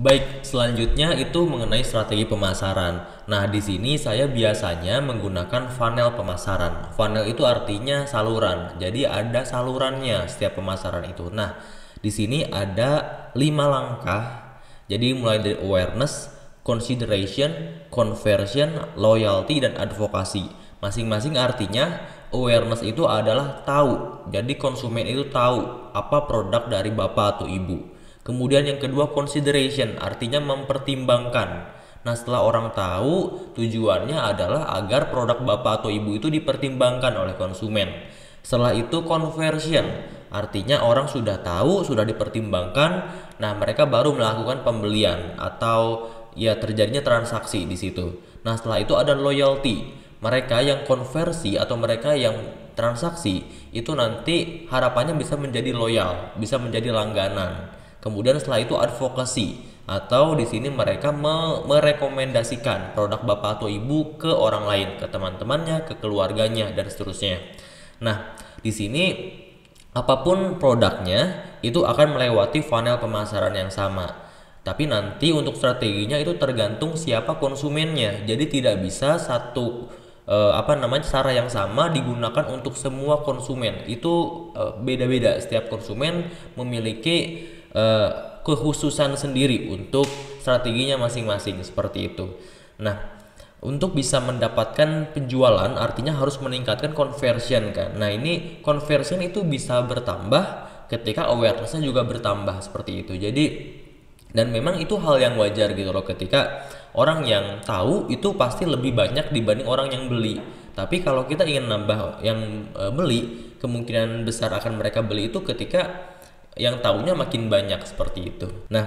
Baik, selanjutnya itu mengenai strategi pemasaran. Nah, di sini saya biasanya menggunakan funnel pemasaran. Funnel itu artinya saluran. Jadi ada salurannya setiap pemasaran itu. Nah, di sini ada 5 langkah. Jadi mulai dari awareness, consideration, conversion, loyalty, dan advokasi. Masing-masing artinya awareness itu adalah tahu. Jadi konsumen itu tahu apa produk dari bapak atau ibu. Kemudian yang kedua consideration, artinya mempertimbangkan. Nah, setelah orang tahu, tujuannya adalah agar produk bapak atau ibu itu dipertimbangkan oleh konsumen. Setelah itu conversion, artinya orang sudah tahu, sudah dipertimbangkan, nah mereka baru melakukan pembelian atau ya terjadinya transaksi di situ. Nah, setelah itu ada loyalty. Mereka yang konversi atau mereka yang transaksi itu nanti harapannya bisa menjadi loyal, bisa menjadi langganan. Kemudian setelah itu advokasi atau di sini mereka merekomendasikan produk bapak atau ibu ke orang lain, ke teman-temannya, ke keluarganya dan seterusnya. Nah, di sini apapun produknya itu akan melewati funnel pemasaran yang sama. Tapi nanti untuk strateginya itu tergantung siapa konsumennya. Jadi tidak bisa satu cara yang sama digunakan untuk semua konsumen. Itu beda-beda. Setiap konsumen memiliki kekhususan sendiri untuk strateginya masing-masing seperti itu. Nah, untuk bisa mendapatkan penjualan artinya harus meningkatkan conversion kan. Nah, ini conversion itu bisa bertambah ketika awarenessnya juga bertambah seperti itu. Jadi dan memang itu hal yang wajar gitu loh, ketika orang yang tahu itu pasti lebih banyak dibanding orang yang beli. Tapi kalau kita ingin nambah yang beli, kemungkinan besar akan mereka beli itu ketika yang tahunya makin banyak seperti itu. Nah,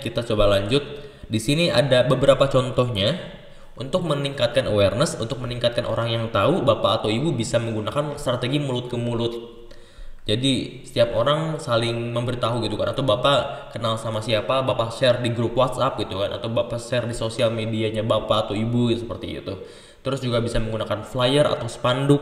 kita coba lanjut. Di sini ada beberapa contohnya untuk meningkatkan awareness, untuk meningkatkan orang yang tahu, bapak atau ibu bisa menggunakan strategi mulut ke mulut. Jadi setiap orang saling memberitahu gitu kan, atau bapak kenal sama siapa, bapak share di grup WhatsApp gitu kan, atau bapak share di sosial medianya bapak atau ibu gitu, seperti itu. Terus juga bisa menggunakan flyer atau spanduk,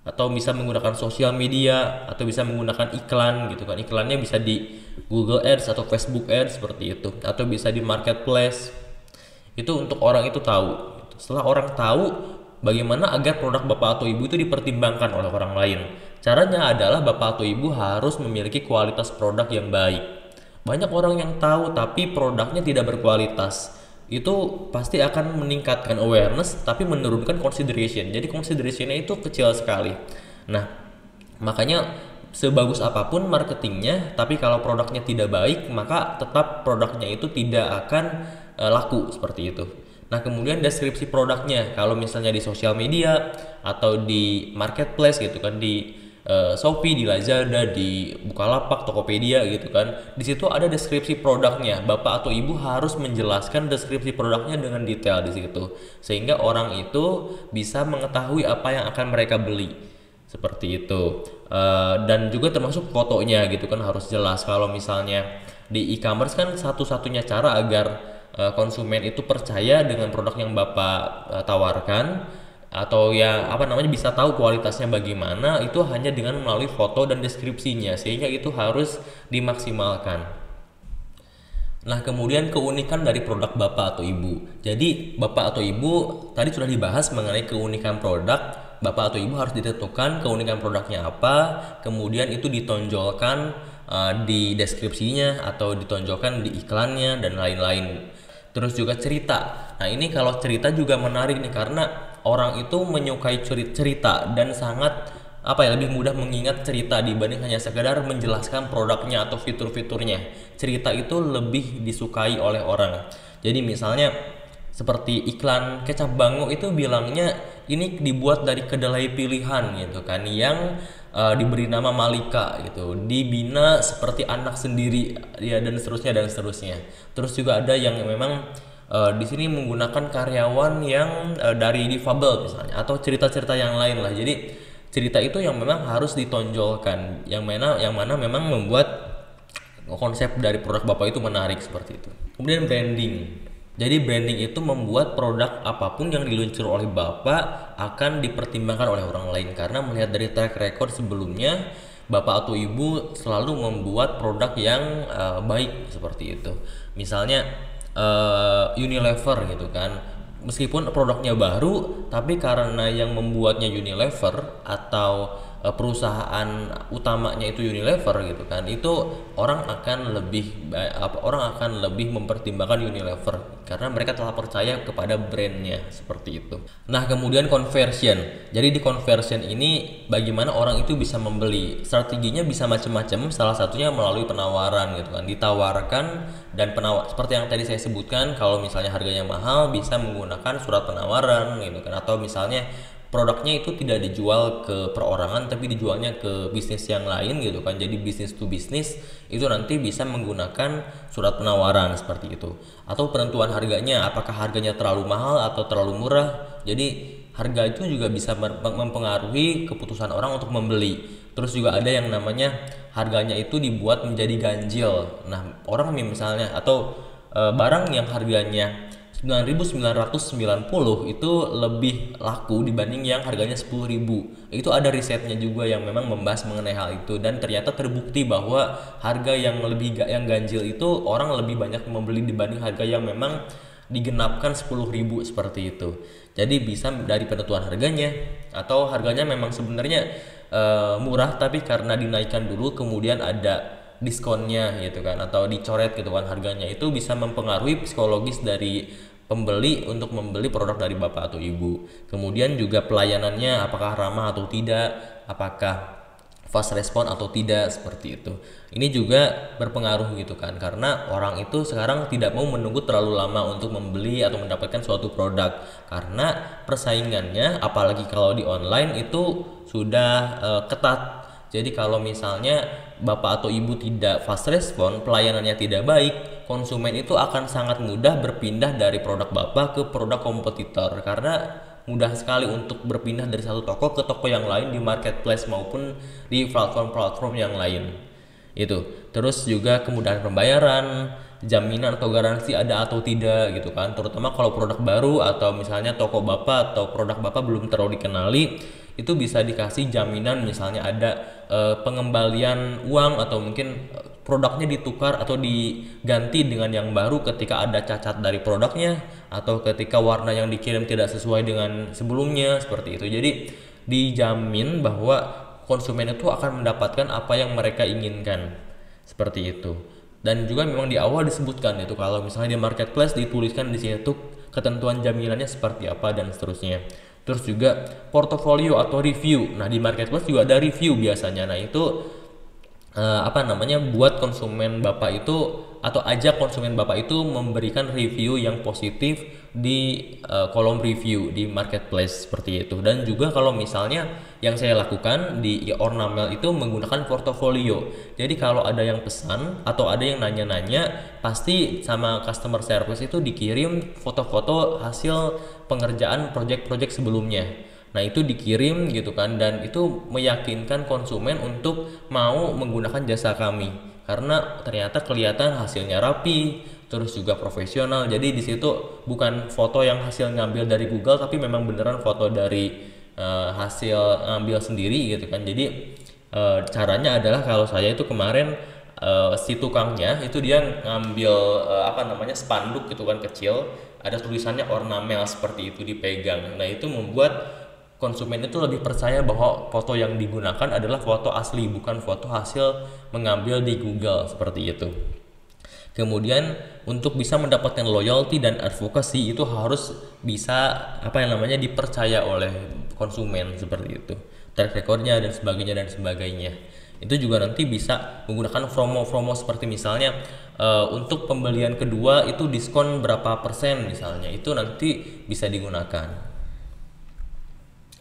atau bisa menggunakan sosial media, atau bisa menggunakan iklan gitu kan. Iklannya bisa di Google Ads atau Facebook Ads seperti itu, atau bisa di marketplace. Itu untuk orang itu tahu. Setelah orang tahu, bagaimana agar produk bapak atau ibu itu dipertimbangkan oleh orang lain. Caranya adalah bapak atau ibu harus memiliki kualitas produk yang baik. Banyak orang yang tahu tapi produknya tidak berkualitas. Itu pasti akan meningkatkan awareness tapi menurunkan consideration. Jadi considerationnya itu kecil sekali. Nah, makanya sebagus apapun marketingnya, tapi kalau produknya tidak baik, maka tetap produknya itu tidak akan laku seperti itu. Nah, kemudian deskripsi produknya, kalau misalnya di sosial media atau di marketplace gitu kan, di Shopee, di Lazada, di Bukalapak, Tokopedia gitu kan. Di situ ada deskripsi produknya. Bapak atau ibu harus menjelaskan deskripsi produknya dengan detail di situ, sehingga orang itu bisa mengetahui apa yang akan mereka beli. Seperti itu. Dan juga termasuk fotonya gitu kan, harus jelas. Kalau misalnya di e-commerce kan satu-satunya cara agar konsumen itu percaya dengan produk yang bapak tawarkan, atau bisa tahu kualitasnya bagaimana, itu hanya dengan melalui foto dan deskripsinya, sehingga itu harus dimaksimalkan. Nah, kemudian keunikan dari produk bapak atau ibu. Jadi bapak atau ibu tadi sudah dibahas mengenai keunikan produk. Bapak atau ibu harus ditentukan keunikan produknya apa, kemudian itu ditonjolkan di deskripsinya atau ditonjolkan di iklannya dan lain-lain. Terus juga cerita. Nah, ini kalau cerita juga menarik nih, karena orang itu menyukai cerita dan sangat lebih mudah mengingat cerita dibanding hanya sekedar menjelaskan produknya atau fitur-fiturnya. Cerita itu lebih disukai oleh orang. Jadi misalnya seperti iklan kecap Bango itu bilangnya ini dibuat dari kedelai pilihan gitu kan, yang diberi nama Malika gitu, dibina seperti anak sendiri ya, dan seterusnya. Terus juga ada yang memang di sini menggunakan karyawan yang dari difabel misalnya, atau cerita-cerita yang lain lah. Jadi cerita itu yang memang harus ditonjolkan, yang mana memang membuat konsep dari produk bapak itu menarik seperti itu. Kemudian branding. Jadi branding itu membuat produk apapun yang diluncur oleh bapak akan dipertimbangkan oleh orang lain, karena melihat dari track record sebelumnya bapak atau ibu selalu membuat produk yang baik seperti itu. Misalnya Unilever gitu kan, meskipun produknya baru, tapi karena yang membuatnya Unilever atau perusahaan utamanya itu Unilever gitu kan, itu orang akan lebih mempertimbangkan Unilever karena mereka telah percaya kepada brandnya seperti itu. Nah, kemudian conversion. Jadi di conversion ini bagaimana orang itu bisa membeli? Strateginya bisa macam-macam. Salah satunya melalui penawaran gitu kan. Ditawarkan dan seperti yang tadi saya sebutkan, kalau misalnya harganya mahal bisa menggunakan surat penawaran gitu kan, atau misalnya produknya itu tidak dijual ke perorangan tapi dijualnya ke bisnis yang lain gitu kan, jadi bisnis to bisnis, itu nanti bisa menggunakan surat penawaran seperti itu. Atau penentuan harganya, apakah harganya terlalu mahal atau terlalu murah. Jadi harga itu juga bisa mempengaruhi keputusan orang untuk membeli. Terus juga ada yang namanya harganya itu dibuat menjadi ganjil. Nah, orang misalnya atau barang yang harganya 9.990 itu lebih laku dibanding yang harganya 10.000. Itu ada risetnya juga yang memang membahas mengenai hal itu, dan ternyata terbukti bahwa harga yang yang ganjil itu orang lebih banyak membeli dibanding harga yang memang digenapkan 10.000 seperti itu. Jadi bisa dari penentuan harganya, atau harganya memang sebenarnya murah tapi karena dinaikkan dulu kemudian ada diskonnya gitu kan, atau dicoret gitu kan harganya, itu bisa mempengaruhi psikologis dari pembeli untuk membeli produk dari bapak atau ibu. Kemudian juga pelayanannya, apakah ramah atau tidak, apakah fast respon atau tidak, seperti itu. Ini juga berpengaruh gitu kan, karena orang itu sekarang tidak mau menunggu terlalu lama untuk membeli atau mendapatkan suatu produk, karena persaingannya apalagi kalau di online itu sudah ketat. Jadi kalau misalnya bapak atau ibu tidak fast respon, pelayanannya tidak baik, konsumen itu akan sangat mudah berpindah dari produk bapak ke produk kompetitor, karena mudah sekali untuk berpindah dari satu toko ke toko yang lain di marketplace maupun di platform-platform yang lain. Itu. Terus juga kemudahan pembayaran, jaminan atau garansi ada atau tidak gitu kan. Terutama kalau produk baru atau misalnya toko bapak atau produk bapak belum terlalu dikenali, itu bisa dikasih jaminan, misalnya ada pengembalian uang atau mungkin produknya ditukar atau diganti dengan yang baru ketika ada cacat dari produknya atau ketika warna yang dikirim tidak sesuai dengan sebelumnya, seperti itu. Jadi dijamin bahwa konsumen itu akan mendapatkan apa yang mereka inginkan, seperti itu. Dan juga memang di awal disebutkan itu kalau misalnya di marketplace dituliskan di situ ketentuan jaminannya seperti apa dan seterusnya. Terus juga portofolio atau review. Nah, di marketplace juga ada review biasanya. Nah, itu buat konsumen bapak itu atau ajak konsumen bapak itu memberikan review yang positif di kolom review di marketplace, seperti itu. Dan juga kalau misalnya yang saya lakukan di Ornamel itu menggunakan portofolio. Jadi kalau ada yang pesan atau ada yang nanya-nanya, pasti sama customer service itu dikirim foto-foto hasil pengerjaan project-project sebelumnya. Nah, itu dikirim gitu kan, dan itu meyakinkan konsumen untuk mau menggunakan jasa kami karena ternyata kelihatan hasilnya rapi, terus juga profesional. Jadi di situ bukan foto yang hasil ngambil dari Google, tapi memang beneran foto dari hasil ngambil sendiri gitu kan. Jadi caranya adalah kalau saya itu kemarin si tukangnya itu dia ngambil spanduk gitu kan kecil, ada tulisannya Ornamel seperti itu dipegang. Nah, itu membuat konsumen itu lebih percaya bahwa foto yang digunakan adalah foto asli, bukan foto hasil mengambil di Google, seperti itu. Kemudian untuk bisa mendapatkan loyalty dan advokasi itu harus bisa dipercaya oleh konsumen, seperti itu. Track recordnya dan sebagainya. Itu juga nanti bisa menggunakan promo-promo seperti misalnya untuk pembelian kedua itu diskon berapa persen misalnya, itu nanti bisa digunakan.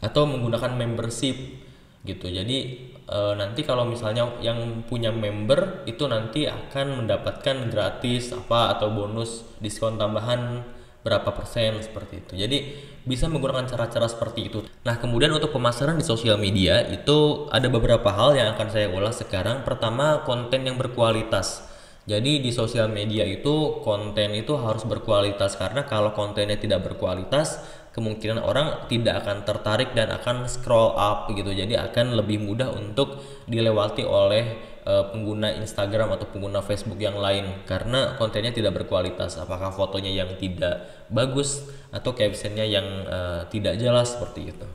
Atau menggunakan membership gitu. Jadi nanti kalau misalnya yang punya member itu nanti akan mendapatkan gratis atau bonus diskon tambahan berapa persen, seperti itu. Jadi bisa menggunakan cara-cara seperti itu. Nah, kemudian untuk pemasaran di sosial media itu ada beberapa hal yang akan saya ulas sekarang. Pertama, konten yang berkualitas. Jadi di sosial media itu konten itu harus berkualitas, karena kalau kontennya tidak berkualitas kemungkinan orang tidak akan tertarik dan akan scroll up gitu. Jadi akan lebih mudah untuk dilewati oleh pengguna Instagram atau pengguna Facebook yang lain karena kontennya tidak berkualitas. Apakah fotonya yang tidak bagus atau captionnya yang tidak jelas seperti itu.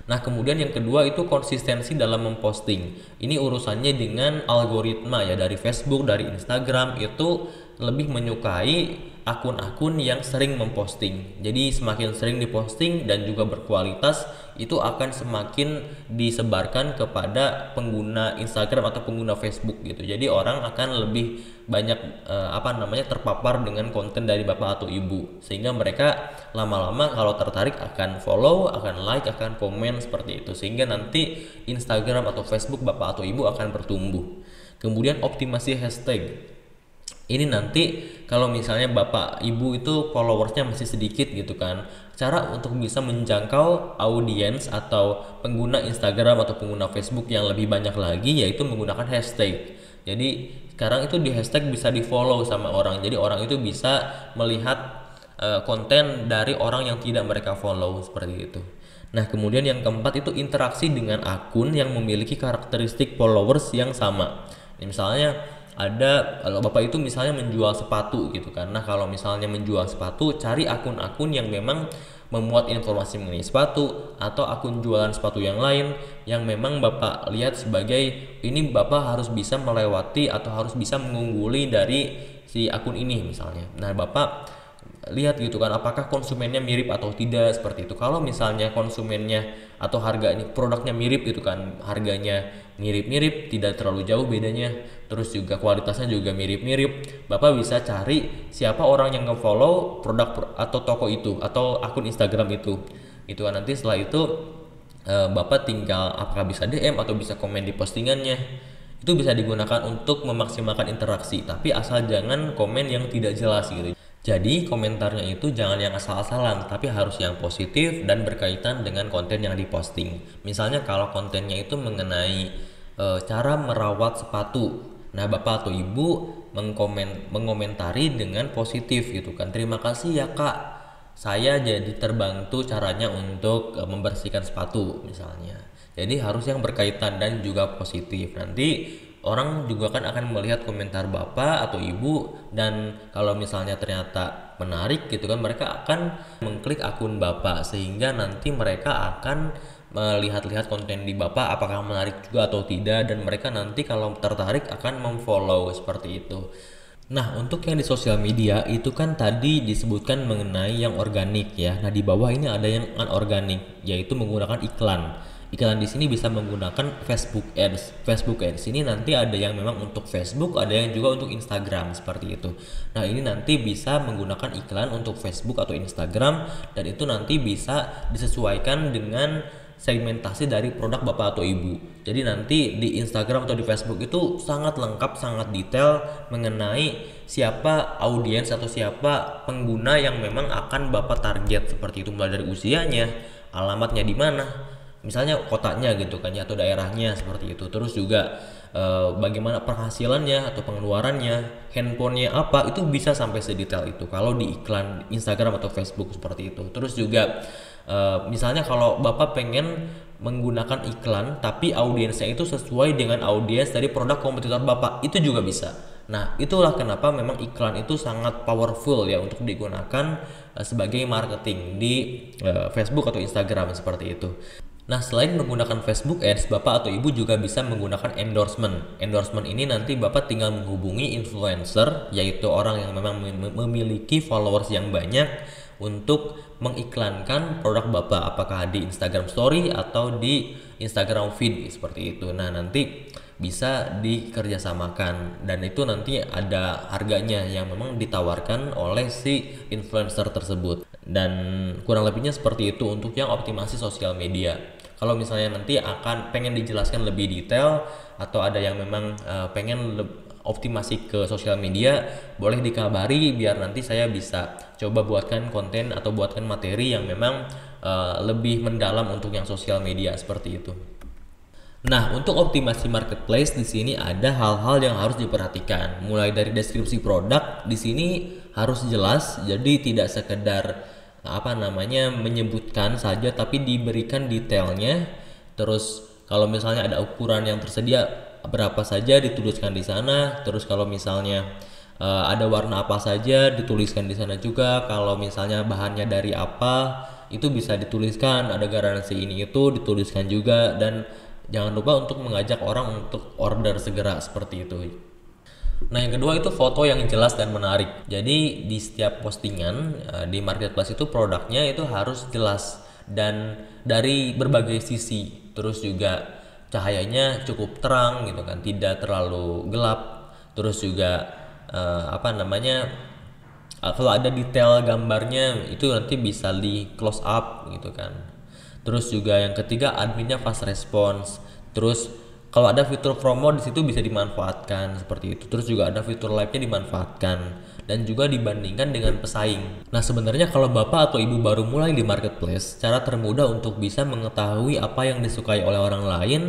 Nah, kemudian yang kedua itu konsistensi dalam memposting. Ini urusannya dengan algoritma ya, dari Facebook, dari Instagram itu lebih menyukai akun-akun yang sering memposting. Jadi semakin sering diposting dan juga berkualitas, itu akan semakin disebarkan kepada pengguna Instagram atau pengguna Facebook gitu. Jadi orang akan lebih banyak terpapar dengan konten dari bapak atau ibu, sehingga mereka lama-lama kalau tertarik akan follow, akan like, akan komen seperti itu, sehingga nanti Instagram atau Facebook bapak atau ibu akan bertumbuh. Kemudian optimasi hashtag. Ini nanti kalau misalnya bapak ibu itu followersnya masih sedikit gitu kan, cara untuk bisa menjangkau audiens atau pengguna Instagram atau pengguna Facebook yang lebih banyak lagi yaitu menggunakan hashtag. Jadi sekarang itu di hashtag bisa di follow sama orang, jadi orang itu bisa melihat konten dari orang yang tidak mereka follow seperti itu. Nah, kemudian yang keempat itu interaksi dengan akun yang memiliki karakteristik followers yang sama. Misalnya kalau bapak itu misalnya menjual sepatu gitu kan. Nah, kalau misalnya menjual sepatu, cari akun-akun yang memang memuat informasi mengenai sepatu atau akun jualan sepatu yang lain yang memang bapak lihat sebagai ini bapak harus bisa melewati atau harus bisa mengungguli dari si akun ini misalnya. Nah, bapak lihat gitu kan apakah konsumennya mirip atau tidak seperti itu. Kalau misalnya konsumennya atau harganya produknya mirip gitu kan, harganya mirip-mirip, tidak terlalu jauh bedanya, terus juga kualitasnya juga mirip-mirip, bapak bisa cari siapa orang yang nge-follow produk atau toko itu atau akun Instagram itu kan. Nanti setelah itu bapak tinggal apakah bisa DM atau bisa komen di postingannya. Itu bisa digunakan untuk memaksimalkan interaksi, tapi asal jangan komen yang tidak jelas gitu. Jadi komentarnya itu jangan yang asal-asalan, tapi harus yang positif dan berkaitan dengan konten yang diposting. Misalnya kalau kontennya itu mengenai cara merawat sepatu, nah bapak atau ibu mengomentari dengan positif gitu kan. Terima kasih ya kak, saya jadi terbantu caranya untuk membersihkan sepatu misalnya. Jadi harus yang berkaitan dan juga positif. Nanti orang juga kan akan melihat komentar bapak atau ibu, dan kalau misalnya ternyata menarik gitu kan, mereka akan mengklik akun bapak, sehingga nanti mereka akan melihat-lihat konten di bapak apakah menarik juga atau tidak, dan mereka nanti kalau tertarik akan memfollow seperti itu. Nah, untuk yang di sosial media itu kan tadi disebutkan mengenai yang organik ya. Nah, di bawah ini ada yang anorganik, yaitu menggunakan iklan. Iklan di sini bisa menggunakan Facebook Ads. Facebook Ads ini nanti ada yang memang untuk Facebook, ada yang juga untuk Instagram seperti itu. Nah, ini nanti bisa menggunakan iklan untuk Facebook atau Instagram, dan itu nanti bisa disesuaikan dengan segmentasi dari produk bapak atau ibu. Jadi nanti di Instagram atau di Facebook itu sangat lengkap, sangat detail mengenai siapa audiens atau siapa pengguna yang memang akan bapak target, seperti itu, mulai dari usianya, alamatnya di mana, misalnya kotanya gitu kan ya, atau daerahnya seperti itu. Terus juga bagaimana penghasilannya atau pengeluarannya, handphonenya apa, itu bisa sampai sedetail itu kalau di iklan Instagram atau Facebook seperti itu. Terus juga misalnya kalau bapak pengen menggunakan iklan tapi audiensnya itu sesuai dengan audiens dari produk kompetitor bapak, itu juga bisa. Nah, itulah kenapa memang iklan itu sangat powerful ya untuk digunakan sebagai marketing di Facebook atau Instagram seperti itu. Nah, selain menggunakan Facebook Ads, bapak atau ibu juga bisa menggunakan endorsement. Endorsement ini nanti bapak tinggal menghubungi influencer, yaitu orang yang memang memiliki followers yang banyak, untuk mengiklankan produk bapak, apakah di Instagram Story atau di Instagram Feed seperti itu. Nah, nanti bisa dikerjasamakan, dan itu nanti ada harganya yang memang ditawarkan oleh si influencer tersebut, dan kurang lebihnya seperti itu untuk yang optimasi sosial media. Kalau misalnya nanti akan pengen dijelaskan lebih detail atau ada yang memang pengen optimasi ke sosial media, boleh dikabari biar nanti saya bisa coba buatkan konten atau buatkan materi yang memang lebih mendalam untuk yang sosial media seperti itu. Nah, untuk optimasi marketplace di sini ada hal-hal yang harus diperhatikan. Mulai dari deskripsi produk di sini harus jelas, jadi tidak sekedar menyebutkan saja tapi diberikan detailnya. Terus kalau misalnya ada ukuran yang tersedia berapa saja dituliskan di sana. Terus kalau misalnya ada warna apa saja dituliskan di sana juga. Kalau misalnya bahannya dari apa itu bisa dituliskan, ada garansi ini itu dituliskan juga. Dan jangan lupa untuk mengajak orang untuk order segera seperti itu. Nah, yang kedua itu foto yang jelas dan menarik. Jadi di setiap postingan di marketplace itu produknya itu harus jelas dan dari berbagai sisi. Terus juga cahayanya cukup terang gitu kan, tidak terlalu gelap. Terus juga kalau ada detail gambarnya itu nanti bisa di close up gitu kan. Terus juga yang ketiga adminnya fast response. Terus kalau ada fitur promo di situ bisa dimanfaatkan seperti itu. Terus juga ada fitur live-nya dimanfaatkan dan juga dibandingkan dengan pesaing. Nah, sebenarnya kalau Bapak atau Ibu baru mulai di marketplace, cara termudah untuk bisa mengetahui apa yang disukai oleh orang lain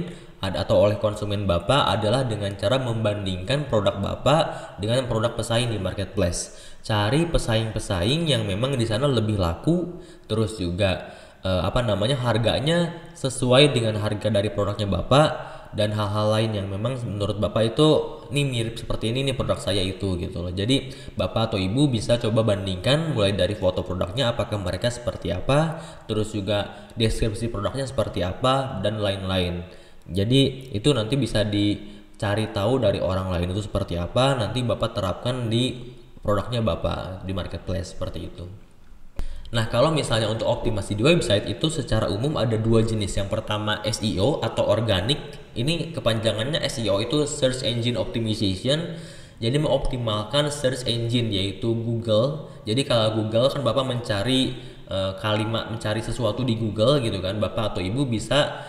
atau oleh konsumen Bapak adalah dengan cara membandingkan produk Bapak dengan produk pesaing di marketplace. Cari pesaing-pesaing yang memang di sana lebih laku, terus juga harganya sesuai dengan harga dari produknya Bapak, dan hal-hal lain yang memang menurut Bapak itu ini mirip seperti ini nih produk saya itu gitu loh. Jadi Bapak atau Ibu bisa coba bandingkan mulai dari foto produknya apakah mereka seperti apa, terus juga deskripsi produknya seperti apa dan lain-lain. Jadi itu nanti bisa dicari tahu dari orang lain itu seperti apa, nanti Bapak terapkan di produknya Bapak di marketplace seperti itu. Nah, kalau misalnya untuk optimasi di website itu secara umum ada dua jenis. Yang pertama SEO atau organik. Ini kepanjangannya SEO itu Search Engine Optimization. Jadi mengoptimalkan search engine yaitu Google. Jadi kalau Google kan Bapak mencari mencari sesuatu di Google gitu kan. Bapak atau Ibu bisa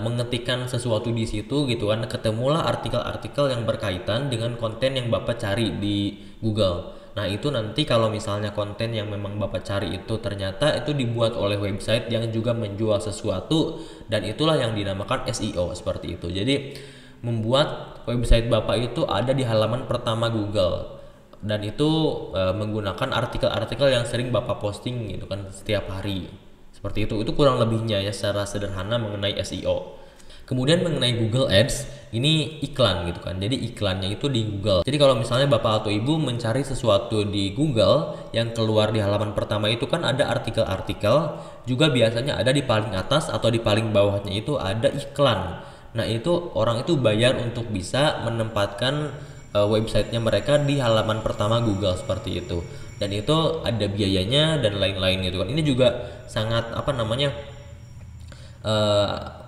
mengetikkan sesuatu di situ gitu kan. Ketemulah artikel-artikel yang berkaitan dengan konten yang Bapak cari di Google. Nah, itu nanti kalau misalnya konten yang memang Bapak cari itu ternyata itu dibuat oleh website yang juga menjual sesuatu, dan itulah yang dinamakan SEO seperti itu. Jadi membuat website Bapak itu ada di halaman pertama Google, dan itu menggunakan artikel-artikel yang sering Bapak posting gitu kan setiap hari. Seperti itu kurang lebihnya ya secara sederhana mengenai SEO. Kemudian mengenai Google Ads, ini iklan gitu kan. Jadi iklannya itu di Google. Jadi kalau misalnya Bapak atau Ibu mencari sesuatu di Google, yang keluar di halaman pertama itu kan ada artikel-artikel, juga biasanya ada di paling atas atau di paling bawahnya itu ada iklan. Nah, itu orang itu bayar untuk bisa menempatkan websitenya mereka di halaman pertama Google seperti itu. Dan itu ada biayanya dan lain-lain gitu kan. Ini juga sangat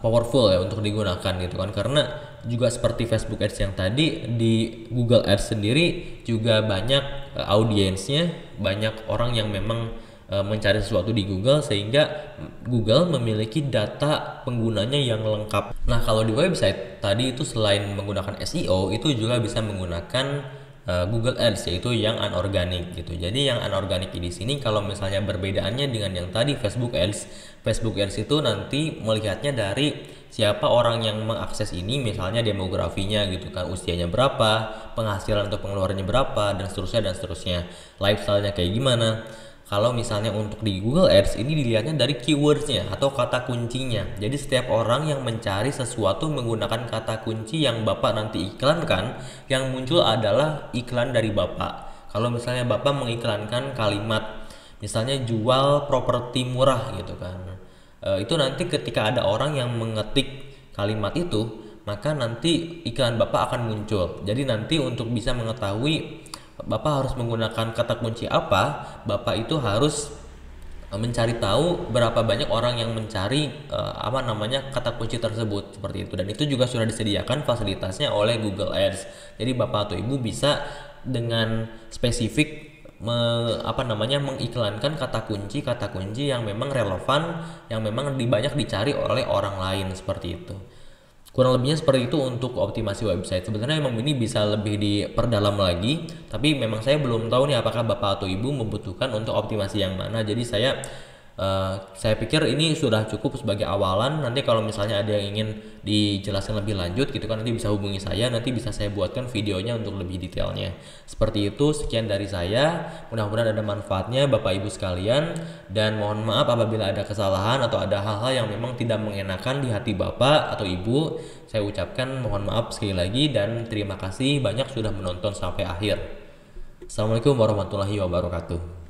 powerful ya untuk digunakan gitu kan, karena juga seperti Facebook Ads yang tadi, di Google Ads sendiri juga banyak audiensnya, banyak orang yang memang mencari sesuatu di Google, sehingga Google memiliki data penggunanya yang lengkap. Nah, kalau di website tadi itu selain menggunakan SEO itu juga bisa menggunakan Google Ads yaitu yang anorganik gitu. Jadi yang anorganik di sini kalau misalnya perbedaannya dengan yang tadi Facebook Ads itu nanti melihatnya dari siapa orang yang mengakses ini, misalnya demografinya gitu kan, usianya berapa, penghasilan atau pengeluarannya berapa, dan seterusnya, lifestyle-nya kayak gimana. Kalau misalnya untuk di Google Ads ini dilihatnya dari keywordsnya atau kata kuncinya. Jadi setiap orang yang mencari sesuatu menggunakan kata kunci yang Bapak nanti iklankan, yang muncul adalah iklan dari Bapak. Kalau misalnya Bapak mengiklankan kalimat misalnya jual properti murah gitu kan, itu nanti ketika ada orang yang mengetik kalimat itu, maka nanti iklan Bapak akan muncul. Jadi nanti untuk bisa mengetahui Bapak harus menggunakan kata kunci apa, Bapak itu harus mencari tahu berapa banyak orang yang mencari kata kunci tersebut seperti itu. Dan itu juga sudah disediakan fasilitasnya oleh Google Ads. Jadi Bapak atau Ibu bisa dengan spesifik mengiklankan kata kunci yang memang relevan, yang memang banyak dicari oleh orang lain seperti itu. Kurang lebihnya seperti itu untuk optimasi website. Sebenarnya memang ini bisa lebih diperdalam lagi, tapi memang saya belum tahu nih apakah Bapak atau Ibu membutuhkan untuk optimasi yang mana. Jadi saya Saya pikir ini sudah cukup sebagai awalan. Nanti kalau misalnya ada yang ingin dijelaskan lebih lanjut gitu kan, nanti bisa hubungi saya, nanti bisa saya buatkan videonya untuk lebih detailnya. Seperti itu, sekian dari saya. Mudah-mudahan ada manfaatnya Bapak Ibu sekalian, dan mohon maaf apabila ada kesalahan atau ada hal-hal yang memang tidak mengenakan di hati Bapak atau Ibu. Saya ucapkan mohon maaf sekali lagi, dan terima kasih banyak sudah menonton sampai akhir. Assalamualaikum warahmatullahi wabarakatuh.